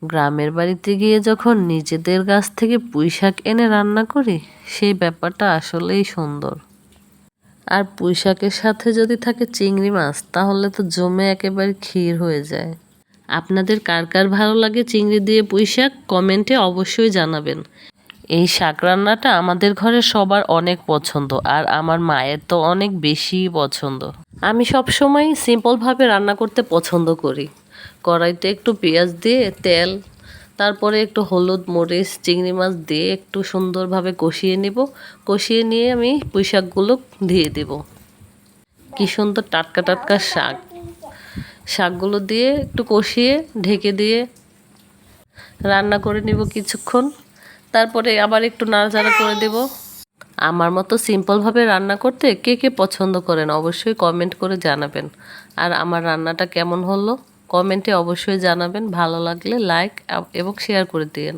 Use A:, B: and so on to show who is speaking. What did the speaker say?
A: গ্রামের বাড়িতে গিয়ে যখন নিজেদের গাছ থেকে পুঁইশাক এনে রান্না করি, সেই ব্যাপারটা আসলেই সুন্দর। আর পুঁইশাকের সাথে যদি থাকে চিংড়ি মাছ, তাহলে তো জমে একেবারে ক্ষীর হয়ে যায়। আপনাদের কার কার ভালো লাগে চিংড়ি দিয়ে পুঁইশাক, কমেন্টে অবশ্যই জানাবেন। এই শাক রান্নাটা আমাদের ঘরে সবার অনেক পছন্দ, আর আমার মায়ের তো অনেক বেশিই পছন্দ। আমি সবসময় সিম্পলভাবে রান্না করতে পছন্দ করি। কড়াইতে একটু পেঁয়াজ দিয়ে তেল, তারপরে একটু হলুদ, মরিচ, চিংড়ি মাছ দিয়ে একটু সুন্দরভাবে কষিয়ে নিব। কষিয়ে নিয়ে আমি পুঁইশাকগুলো দিয়ে দেব। কি সুন্দর টাটকা টাটকা শাক। শাকগুলো দিয়ে একটু কষিয়ে ঢেকে দিয়ে রান্না করে নিব কিছুক্ষণ। তারপরে আবার একটু নাড়াচাড়া করে দেব। আমার মতো সিম্পলভাবে রান্না করতে কে কে পছন্দ করেন অবশ্যই কমেন্ট করে জানাবেন। আর আমার রান্নাটা কেমন হলো কমেন্টে অবশ্যই জানাবেন। ভালো লাগলে লাইক এবং শেয়ার করে দিন।